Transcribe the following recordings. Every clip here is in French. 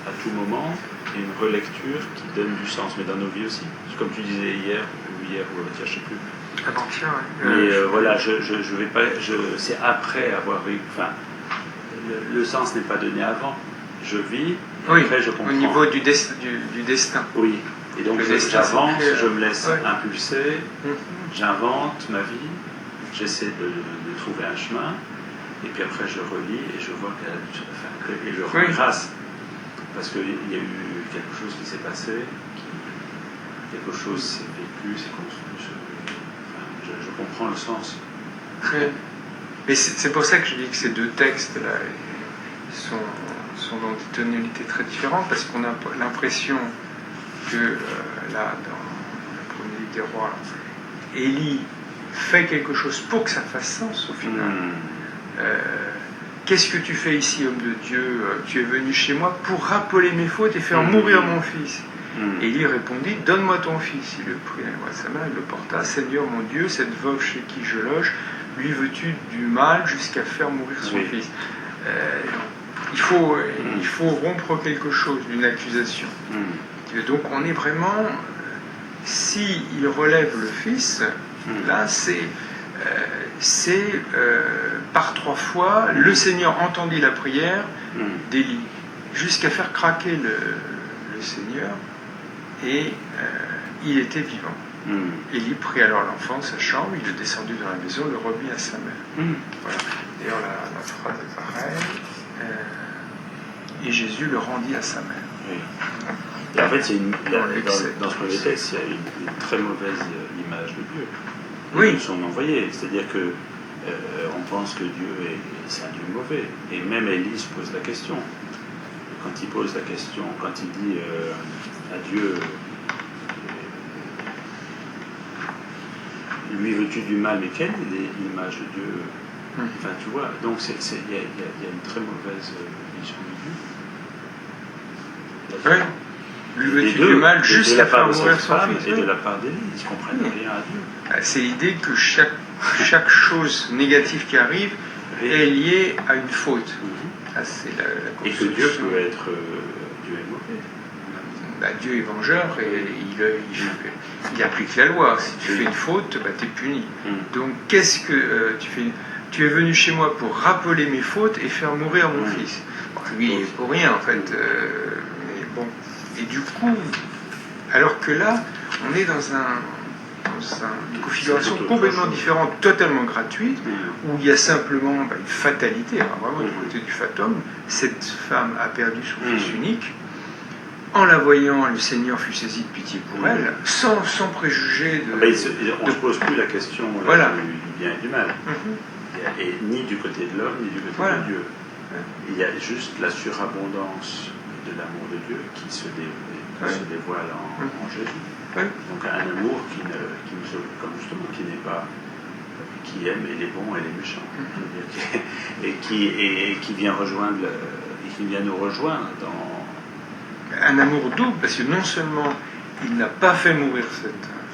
à tout moment et une relecture qui donne du sens, mais dans nos vies aussi. Comme tu disais hier ou avant-hier, je ne sais plus. Avant-hier, Mais voilà, je vais pas. C'est après avoir eu. Enfin, le sens n'est pas donné avant. Je vis, oui, après je comprends. Au niveau du destin. Oui, et donc j'avance, je me laisse impulser, j'invente ma vie, j'essaie de trouver un chemin, et puis après je relis et je vois qu'elle a du chemin. Et je rends grâce, parce qu'il y a eu quelque chose qui s'est passé, quelque chose s'est vécu, c'est construit. Je comprends le sens. Oui. Mais c'est pour ça que je dis que ces deux textes-là sont dans des tonalités très différentes, parce qu'on a l'impression que là, dans le premier livre des rois, Élie fait quelque chose pour que ça fasse sens au final. Qu'est-ce que tu fais ici, homme de Dieu? Tu es venu chez moi pour rappeler mes fautes et faire mourir mon fils. Élie répondit, donne-moi ton fils. Il le prit à la voix de sa main, il le porta. Seigneur mon Dieu, cette veuve chez qui je loge, lui veux-tu du mal jusqu'à faire mourir son fils? Il faut rompre quelque chose, une accusation. Donc on est vraiment, si il relève le fils, là c'est par 3 fois, le Seigneur entendit la prière d'Élie, jusqu'à faire craquer le Seigneur, et il était vivant. Élie prit alors l'enfant de sa chambre, il le descendit dans la maison, le remit à sa mère. Voilà. D'ailleurs la phrase est pareille. Et Jésus le rendit à sa mère. Oui. Et en fait, dans ce premier texte, il y a une très mauvaise image de Dieu. De son envoyé. C'est-à-dire que on pense que Dieu c'est un Dieu mauvais. Et même Élie se pose la question. Quand il pose la question, quand il dit à Dieu, lui veux-tu du mal, mais quelle est l'image de Dieu? Enfin, tu vois, donc il y a une très mauvaise vision de Dieu. Oui. Lui veux-tu du mal jusqu'à faire mourir son fils. Et de la part d'Élie, ils ne comprennent rien à Dieu. C'est l'idée que chaque chose négative qui arrive est liée à une faute. C'est la et que Dieu peut être... Dieu est mauvais. Dieu est vengeur et il applique la loi. Si tu fais une faute, tu es puni. Donc qu'est-ce que tu fais? Tu es venu chez moi pour rappeler mes fautes et faire mourir mon fils. Lui, il est pour rien en fait. Mais bon. Et du coup, alors que là, on est dans une configuration complètement différente, totalement gratuite, où il y a simplement une fatalité, vraiment du côté du fatum. Cette femme a perdu son fils unique. En la voyant, le Seigneur fut saisi de pitié pour elle, sans préjuger de... on ne se pose plus la question du bien et du mal. Et ni du côté de l'homme, ni du côté de Dieu. Il y a juste la surabondance de l'amour de Dieu qui se dévoile en Jésus. Donc un amour qui aime et les bons et les méchants. Et qui vient nous rejoindre dans... Un amour double, parce que non seulement il n'a pas fait mourir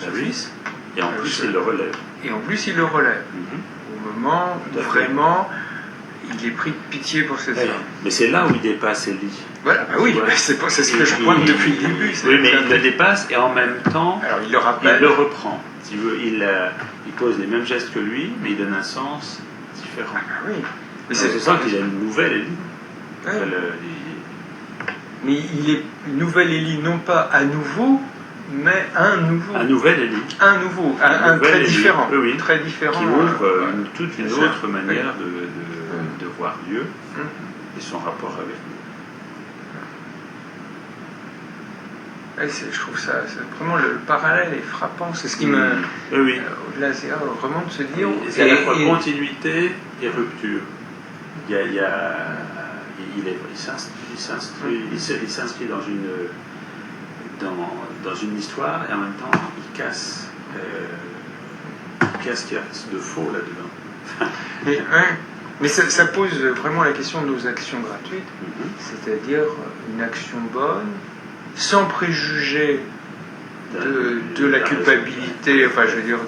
son fils, et en plus il le relève. Et en plus il le relève. Au moment où vraiment il est pris de pitié pour cette femme. Mais c'est là où il dépasse Élie. Voilà, c'est ce que je pointe depuis le début. Oui, mais il le dépasse et en même temps, il le rappelle. Il le reprend. Si vous, il pose les mêmes gestes que lui, mais il donne un sens différent. Mais c'est ça qu'il y a une nouvelle Élie. Mais il est une nouvelle Élie, non pas à nouveau, mais un nouveau. Un nouvel Élie. Un nouveau, un très Élie. différent. Oui. Très différent. Qui ouvre toute une autre manière de voir Dieu et son rapport avec nous. Je trouve ça, vraiment le parallèle est frappant. C'est ce qui me. Au-delà, c'est vraiment de se dire. C'est à la fois continuité et rupture. Il s'inscrit dans une histoire et en même temps il casse ce qu'il y a de faux là-dedans. Mais ça pose vraiment la question de nos actions gratuites, c'est-à-dire une action bonne, sans préjuger de la culpabilité, enfin je veux dire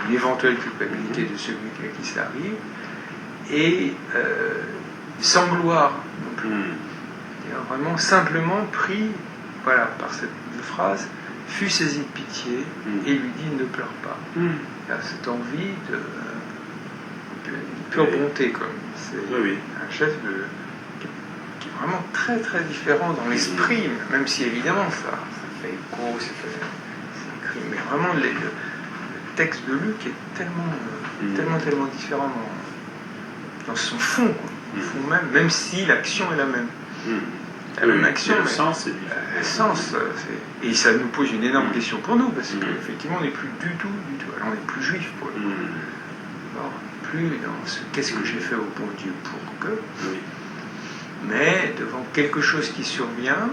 une éventuelle culpabilité de celui à qui ça arrive, et sans gloire non plus. Il a vraiment simplement pris, voilà, par cette phrase, fut saisi de pitié et lui dit ne pleure pas. Il a cette envie de pure bonté, comme c'est un geste qui est vraiment très très différent dans l'esprit, même si évidemment ça fait écho, c'est écrit, mais vraiment le texte de Luc est tellement différent dans son fond, quoi. Fond même si l'action est la même. La même action, le sens est différent. Le sens, et ça nous pose une énorme question pour nous, parce qu'effectivement on n'est plus du tout, alors on n'est plus juif pour le coup. Alors, plus dans ce qu'est-ce que j'ai fait au bon Dieu pour que, mais devant quelque chose qui survient,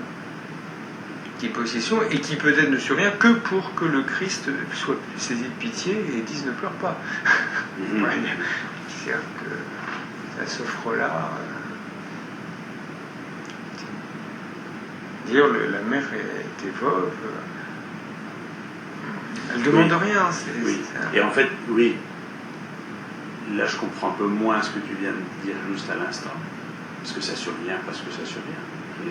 qui est possession, et qui peut-être ne survient que pour que le Christ soit saisi de pitié et dise ne pleure pas. C'est-à-dire que ça s'offre là. Dire la mère était veuve, elle demande rien. Et en fait, là je comprends un peu moins ce que tu viens de dire juste à l'instant, parce que ça survient, parce que ça survient. Il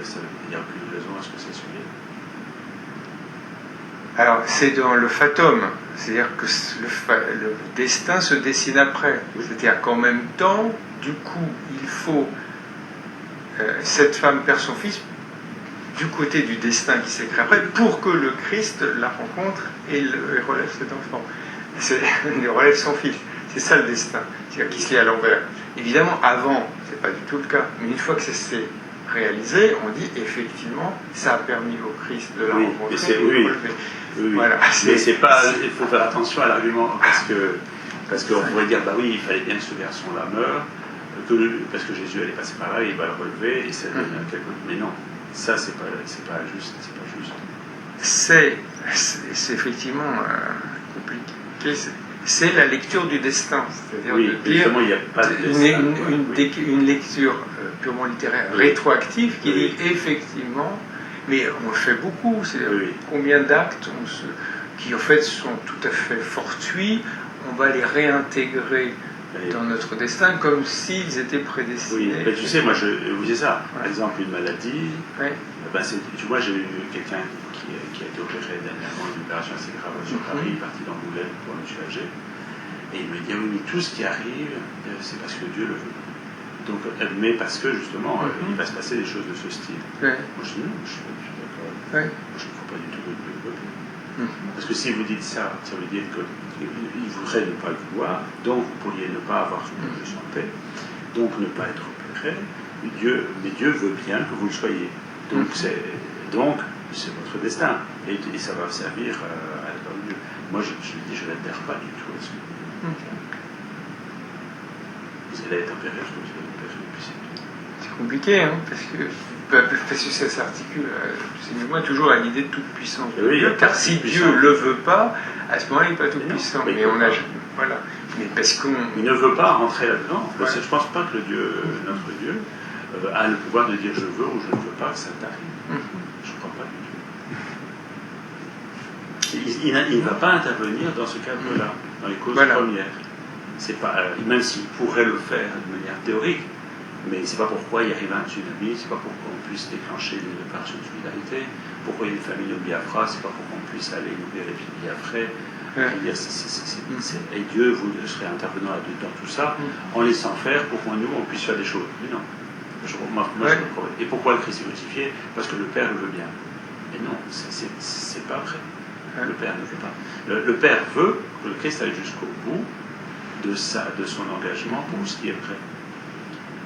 n'y a aucune raison à ce que ça survienne. Alors c'est dans le fatum, c'est-à-dire que le destin se dessine après. C'est-à-dire qu'en même temps, du coup, il faut cette femme perd son fils du côté du destin qui s'écrit après, pour que le Christ la rencontre et relève cet enfant. Il relève son fils. C'est ça le destin, c'est-à-dire qu'il se lie à l'envers. Évidemment, avant, c'est pas du tout le cas, mais une fois que ça s'est réalisé, on dit effectivement, ça a permis au Christ de la rencontrer et de relever. Voilà, mais c'est pas, il faut faire attention à l'argument, parce qu'on pourrait dire, bah oui, il fallait bien que ce garçon-là meure, parce que Jésus allait passer par là, il va le relever, et ça donne quelque chose. Mais non. Ça, c'est pas juste. C'est effectivement compliqué. C'est la lecture du destin. C'est-à-dire de dire il n'y a pas de destin, une lecture purement littéraire rétroactive qui dit effectivement, mais on le fait beaucoup. C'est-à-dire combien d'actes qui en fait sont tout à fait fortuits, on va les réintégrer dans notre destin comme s'ils étaient prédestinés. Oui, ben, tu sais, moi je vous dis ça. Par exemple, une maladie. Ben, tu vois, j'ai eu quelqu'un qui a été opéré dernièrement, une opération assez grave sur Paris, parti d'Angoulême pour un monsieur âgé. Et il me dit, oui, mais tout ce qui arrive, c'est parce que Dieu le veut. Donc, mais parce que justement, il va se passer des choses de ce style. Moi je dis non, je suis pas du tout d'accord. Moi je ne crois pas du tout que Dieu le veut. Parce que si vous dites ça, ça veut dire qu'il voudrait ne pas le vouloir, donc vous pourriez ne pas avoir de santé, donc ne pas être opéré, mais Dieu veut bien que vous le soyez. Donc c'est votre destin, et ça va servir à la part de Dieu. Moi je dis, je n'adhère pas du tout à ce que vous allez être opéré, parce que vous allez être opéré, et puis c'est tout. C'est compliqué, hein, parce que ça s'articule, moi, toujours à l'idée de toute puissance de Dieu, car si Dieu ne le veut pas, à ce moment-là, il n'est pas tout puissant. Mais on a, voilà. Mais parce qu'on... Il ne veut pas rentrer là-dedans. Je ne pense pas que notre Dieu, a le pouvoir de dire je veux ou je ne veux pas que ça t'arrive. Je ne crois pas du tout. Il ne va pas intervenir dans ce cadre-là, dans les causes premières. C'est pas, même s'il pourrait le faire de manière théorique, mais c'est pas pourquoi il arrive un tsunami, c'est pas pour qu'on puisse déclencher une opération de solidarité, pourquoi il y a une famille au Biafra, c'est pas pour qu'on puisse aller nourrir les filles Biafrais. Et Dieu serait intervenant dans tout ça en laissant faire pour qu'on on puisse faire des choses. Mais non. Moi, je me promets. Et pourquoi le Christ est crucifié? Parce que le Père le veut bien. Mais non, c'est pas vrai. Le Père ne veut pas. Le Père veut que le Christ aille jusqu'au bout de son engagement pour ce qui est vrai.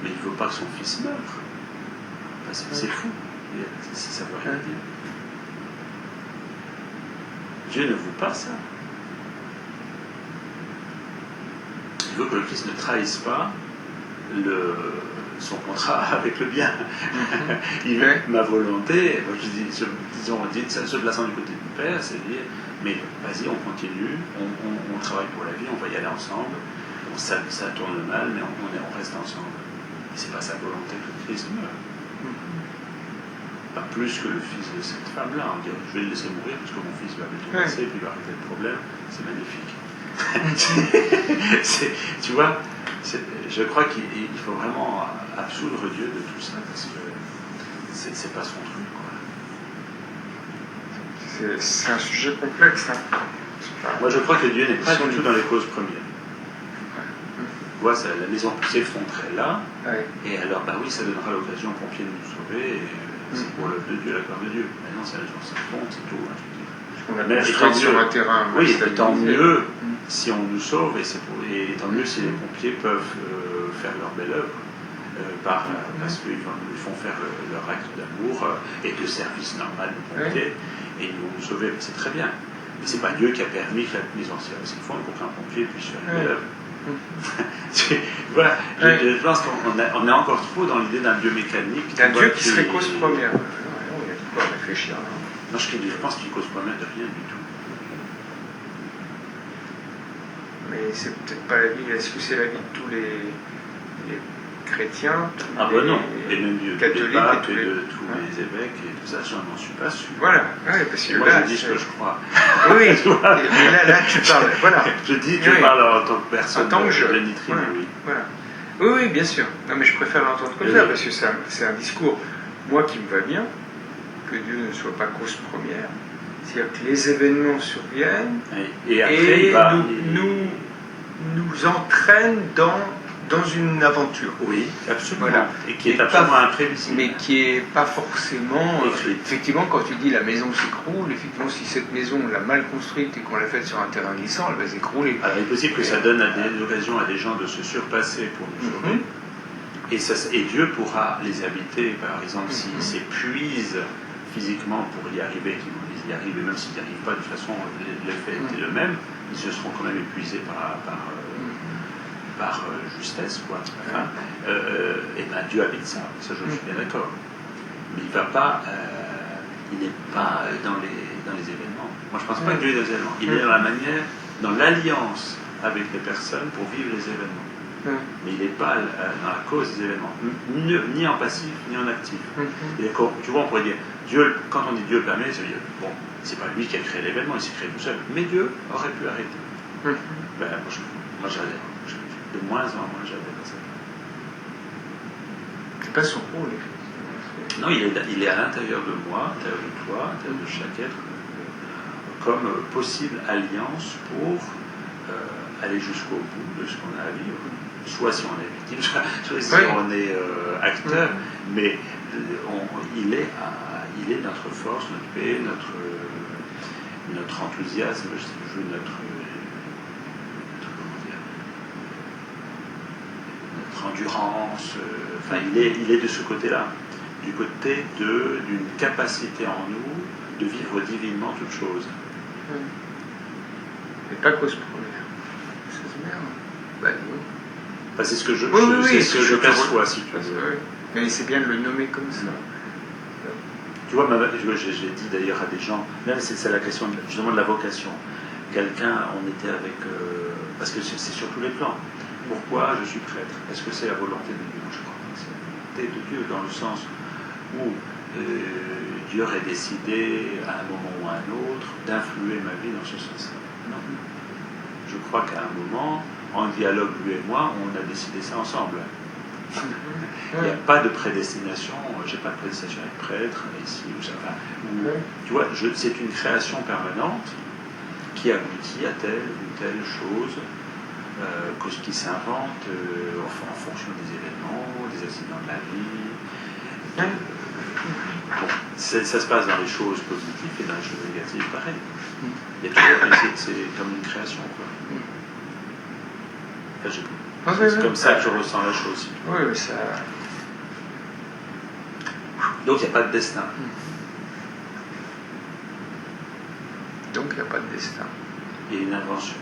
Mais il ne veut pas que son fils meure. C'est fou. Ça ne veut rien dire. Dieu ne veut pas ça. Il veut que le Christ ne trahisse pas son contrat avec le bien. Il veut ma volonté, disons, se plaçant du côté du Père, c'est de dire, mais vas-y, on continue, on travaille pour la vie, on va y aller ensemble, ça tourne mal, mais on reste ensemble. Et c'est pas sa volonté que le Christ meure. Pas plus que le fils de cette femme-là. On dit, je vais le laisser mourir parce que mon fils va tout passer et puis il va arrêter le problème. C'est magnifique. Tu vois, je crois qu'il faut vraiment absoudre Dieu de tout ça parce que c'est pas son truc, quoi. C'est un sujet complexe. Hein. Moi, je crois que Dieu n'est pas du tout dans les causes premières. Tu vois, la maison s'effondrait là, et alors, bah oui, ça donnera l'occasion aux pompiers de nous sauver, et c'est pour l'œuvre de Dieu, la gloire de Dieu. Maintenant, ça s'affronte, c'est tout. Hein. On a construit sur un terrain. Oui, et tant mieux si on nous sauve, et tant mieux si les pompiers peuvent faire leur belle œuvre, parce qu'ils font faire leur acte d'amour et de service normal des pompiers, et ils vont nous sauver, c'est très bien. Mais c'est pas Dieu qui a permis que la maison service une fois pour qu'un pompier puisse faire une belle œuvre. Voilà, je pense qu'on est encore trop dans l'idée d'un Dieu mécanique. Un Dieu qui serait cause première. Il y a de quoi réfléchir. Non, je pense qu'il cause première de rien du tout. Mais c'est peut-être pas la vie. Est-ce que c'est la vie de tous les chrétiens, ah ben non, et même du catholiques papes, et de tous les évêques et tout ça, je n'en suis pas sûr. Voilà, parce que moi là, je dis ce que je crois. Oui, mais là tu parles, voilà. Je dis, tu parles en tant que personne, en tant que je. Voilà. Oui. Voilà. Oui, bien sûr. Non, mais je préfère l'entendre comme ça, parce que c'est un discours, moi, qui me va bien, que Dieu ne soit pas cause première. C'est-à-dire que les événements surviennent et après, nous entraînent dans une aventure. Oui, absolument. Voilà. Et qui est absolument imprévisible. Mais qui n'est pas forcément... effectivement, quand tu dis la maison s'écroule, effectivement, si cette maison, on l'a mal construite et qu'on l'a faite sur un terrain glissant, elle va s'écrouler. Alors, il est possible que ça donne l'occasion à des gens de se surpasser pour nous sauver. Et Dieu pourra les habiter, par exemple, s'ils s'épuisent physiquement pour y arriver, qu'ils vont y arriver, même s'ils n'y arrivent pas, de toute façon, l'effet était le même, ils se seront quand même épuisés par justesse, quoi. Enfin, et bien Dieu habite ça je suis bien d'accord. Mais il va pas, il n'est pas dans les événements. Moi je pense pas que Dieu est dans les événements. Il est dans la manière, dans l'alliance avec les personnes pour vivre les événements. Mais il n'est pas dans la cause des événements, ni en passif, ni en actif. Et tu vois, on pourrait dire, Dieu, quand on dit Dieu permet, ça veut dire, bon, c'est pas lui qui a créé l'événement, il s'est créé tout seul. Mais Dieu aurait pu arrêter. Ben, moi j'adhère. De moins en moins j'adhère à ça. C'est pas son rôle. Non, il est à l'intérieur de moi, à l'intérieur de toi, à l'intérieur de chaque être, comme possible alliance pour aller jusqu'au bout de ce qu'on a à vivre. Soit si on est victime, soit si on est acteur, mais il est notre force, notre paix, notre enthousiasme, notre endurance, enfin il est de ce côté-là, du côté d'une capacité en nous de vivre divinement toute chose. Et pas cause première. C'est bien. Bah non. Enfin, c'est ce que je perçois, si tu veux. Mais c'est bien de le nommer comme ça. Tu vois, j'ai dit d'ailleurs à des gens, même c'est la question justement de la vocation. Quelqu'un, on était avec, parce que c'est sur tous les plans. Pourquoi je suis prêtre? Est-ce que c'est la volonté de Dieu? Je crois que c'est la volonté de Dieu, dans le sens où Dieu aurait décidé à un moment ou à un autre d'influer ma vie dans ce sens-là. Non. Je crois qu'à un moment, en dialogue lui et moi, on a décidé ça ensemble. Il n'y a pas de prédestination, j'ai pas de prédestination à être prêtre, ici ou ça. Tu vois, c'est une création permanente qui aboutit à telle ou telle chose. Qui s'invente en fonction des événements, des accidents de la vie. Bon, ça se passe dans les choses positives et dans les choses négatives, pareil. Il y a toujours, c'est comme une création, quoi. Enfin, c'est comme ça que je ressens la chose. Oui, mais ça. Donc il n'y a pas de destin. Donc il n'y a pas de destin. Il y a une invention.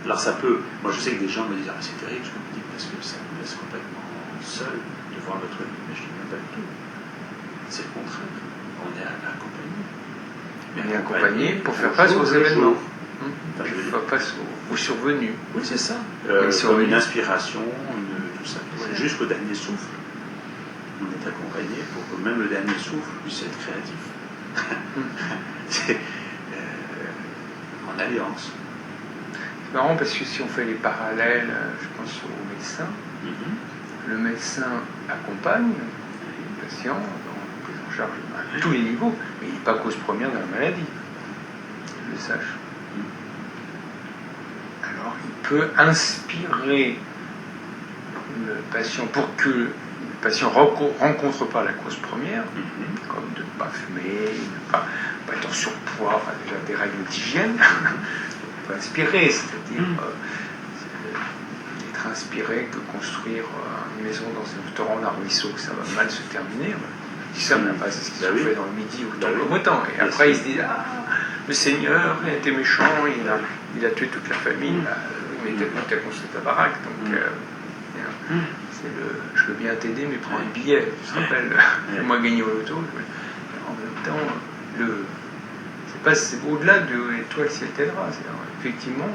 Alors ça peut, moi je sais que des gens me disent, ah c'est terrible ce que vous dites, parce que ça nous laisse complètement seuls devant notre vie, mais je ne dis même pas du tout. C'est le contraire, on est accompagné. On est accompagné pour faire face aux événements. Face aux survenus. Oui, c'est ça. Comme une inspiration, tout ça. Jusqu'au dernier souffle, on est accompagné pour que même le dernier souffle puisse être créatif. C'est en alliance. marrant parce que si on fait les parallèles, je pense au médecin, le médecin accompagne le patient dans la prise en charge à tous les niveaux, mais il n'est pas cause première de la maladie, je le sache. Alors il peut inspirer le patient pour que le patient ne rencontre pas la cause première, comme de ne pas fumer, de ne pas être en surpoids, enfin déjà des règles d'hygiène. On peut inspirer, c'est-à-dire être inspiré que construire une maison dans un torrent d'un ruisseau, que ça va mal se terminer. Je dis ça, mais après, c'est ce qu'ils ont fait dans le Midi ou dans le Breton. Et après, ils se disent, le Seigneur, il a été méchant, il a tué toute la famille, mais il a construit ta baraque. Donc, je veux bien t'aider, mais prends un billet. Tu te rappelles, moi gagner au loto. En même temps, c'est au-delà de toi, le ciel t'aidera. Effectivement,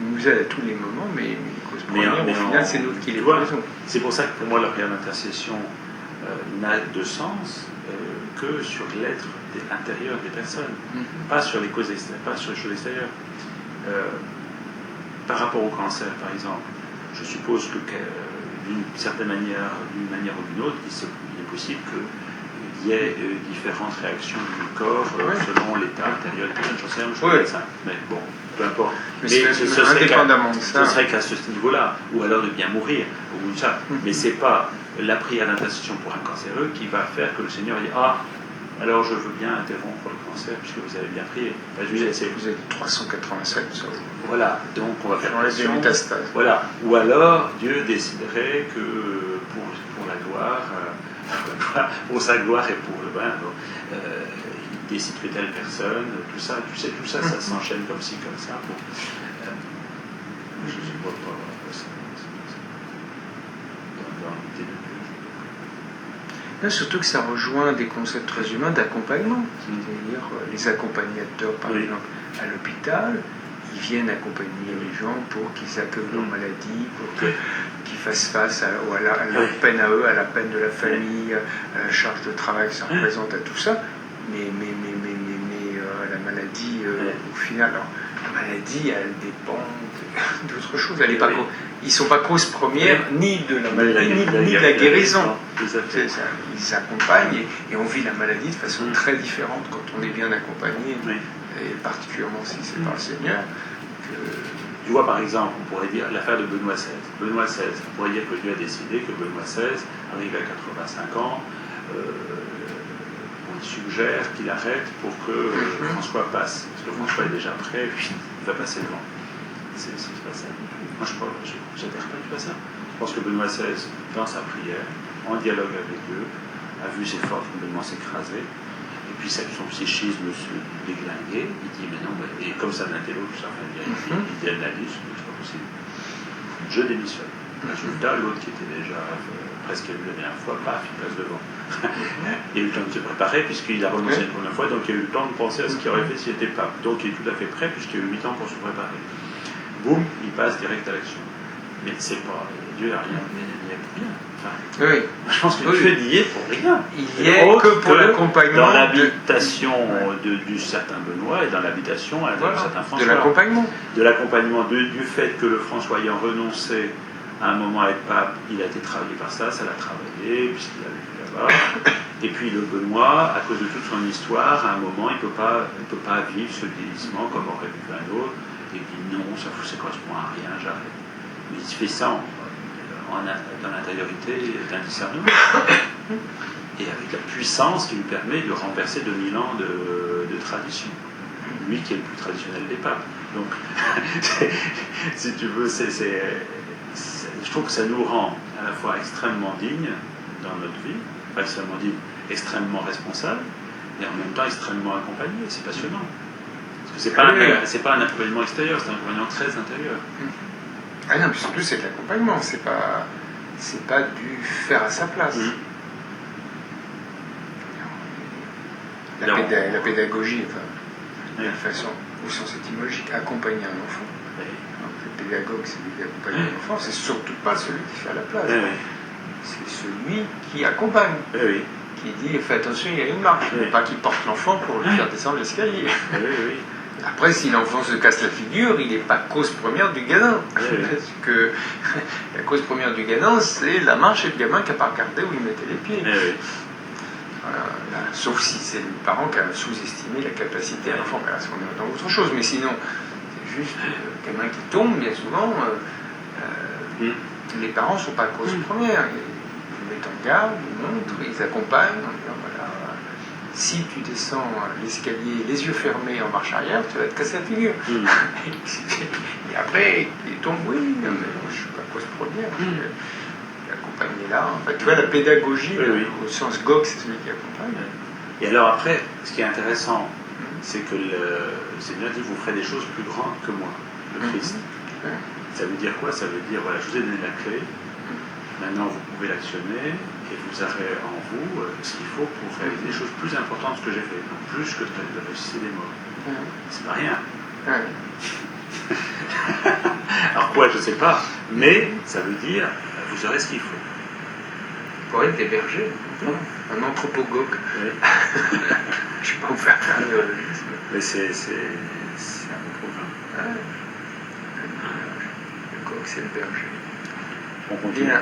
il nous aide à tous les moments, mais les causes premières, au final, c'est nous qui les faisons. C'est pour ça que pour moi, la prière d'intercession n'a de sens que sur l'être intérieur des personnes, pas sur les causes extérieures, pas sur les choses extérieures. Par rapport au cancer, par exemple, je suppose que d'une certaine manière, d'une manière ou d'une autre, il est possible qu'il y ait différentes réactions du corps selon l'état intérieur des personnes. J'en sais rien, je suis pas médecin, mais bon, peu importe. Mais ce serait qu'à ce niveau-là, ou alors de bien mourir, ou ça. Mais c'est pas la prière d'intercession pour un cancéreux qui va faire que le Seigneur dit alors je veux bien interrompre le cancer puisque vous avez bien prié. Vous êtes 387, ça. Voilà, donc on va faire des métastases. Voilà. Ou alors Dieu déciderait que pour la gloire, pour sa gloire et pour le bien, il décide que telle personne, tout ça, tu sais, tout ça, ça s'enchaîne comme ci, comme ça. Je ne vois pas ça. Dans l'idée de Dieu. Là, surtout que ça rejoint des concepts très humains d'accompagnement. C'est-à-dire les accompagnateurs, par exemple, à l'hôpital, ils viennent accompagner les gens pour qu'ils accueillent leur maladie, pour qu'ils fassent face à leur peine à eux, à la peine de la famille, à la charge de travail que ça représente, à tout ça. Mais la maladie, au final, alors, la maladie, elle dépend d'autre chose. Ils ne sont pas cause première ni de la maladie, ni de la guérison. Ils accompagnent et on vit la maladie de façon très différente quand on est bien accompagné, et particulièrement si c'est par le Seigneur. Tu vois, par exemple, on pourrait dire l'affaire de Benoît XVI. Benoît XVI, on pourrait dire que Dieu a décidé que Benoît XVI, arrivé à 85 ans, on suggère qu'il arrête pour que François passe. Parce que François est déjà prêt, puis il va passer devant. C'est pas ça. Moi, je n'adhère pas à ça. Je pense que Benoît XVI, dans sa prière, en dialogue avec Dieu, a vu ses forces complètement s'écraser, et puis son psychisme se déglinguer. Il dit, mais non, et comme ça l'intello, tout ça, il analyse, c'est pas possible. Je démissionne. Résultat, l'autre qui était déjà presque élu la dernière fois, paf, il passe devant. Il a eu le temps de se préparer, puisqu'il a renoncé une première fois, donc il a eu le temps de penser à ce qu'il aurait fait s'il était pape. Donc il est tout à fait prêt, puisqu'il a eu 8 ans pour se préparer. Boum, il passe direct à l'action. Mais c'est pas. Dieu n'a rien, il n'y est pour rien. Enfin, je pense que Dieu n'y est pour rien. Il n'y est que pour l'accompagnement. Dans l'habitation du certain Benoît et dans l'habitation du certain François. De l'accompagnement. Du fait que le François ayant renoncé à un moment à être pape, il a été travaillé par ça l'a travaillé, puisqu'il a vécu là-bas. Et puis le Benoît, à cause de toute son histoire, à un moment, il ne peut pas vivre ce vieillissement comme aurait vécu un autre. Et il dit non, ça ne correspond à rien, j'arrête. Mais il se fait ça dans l'intériorité d'un discernement. Et avec la puissance qui lui permet de renverser 2000 ans de tradition. Lui qui est le plus traditionnel des papes. Donc, si tu veux, je trouve que ça nous rend à la fois extrêmement dignes dans notre vie, pas extrêmement dignes, extrêmement responsables, et en même temps extrêmement accompagnés. C'est passionnant. C'est pas un accompagnement extérieur, c'est un accompagnement très intérieur. Ah non, puis surtout c'est de l'accompagnement, c'est pas du faire à sa place. La pédagogie, la façon, au sens étymologique, accompagner un enfant. Donc, le pédagogue, c'est lui qui accompagne l'enfant, c'est surtout pas celui qui fait à la place. C'est celui qui accompagne. Qui dit fais attention, il y a une marche, pas qui porte l'enfant pour le faire descendre l'escalier. Après, si l'enfant se casse la figure, il n'est pas cause première du gamin. Oui. Parce que la cause première du gamin, c'est la marche et le gamin qui n'a pas regardé où il mettait les pieds. Oui. Voilà, là, sauf si c'est le parent qui a sous-estimé la capacité à l'enfant. Là, on est dans autre chose. Mais sinon, c'est juste le gamin qui tombe, bien souvent. Les parents ne sont pas la cause première. Ils mettent en garde, ils montrent, ils accompagnent. En disant, voilà, si tu descends l'escalier les yeux fermés en marche arrière, tu vas te casser la figure. Et après, il tombe, oui, mais je ne suis pas cause première. Accompagner là. En fait, tu vois, la pédagogie, au sens GOG, c'est celui qui accompagne. Et alors après, ce qui est intéressant, c'est que le Seigneur dit, vous ferez des choses plus grandes que moi, le Christ. Ça veut dire quoi? Ça veut dire, voilà, je vous ai donné la clé, maintenant vous pouvez l'actionner, et vous aurez en vous ce qu'il faut pour réaliser des choses plus importantes que ce que j'ai fait, donc plus que de ressusciter des morts. C'est pas rien. Alors quoi, je ne sais pas, mais ça veut dire, vous aurez ce qu'il faut. Pour être des bergers, un anthropogogue. Oui. Je ne sais pas où faire un néologisme. Mais c'est un bon programme. Le coq, c'est le berger. On continue.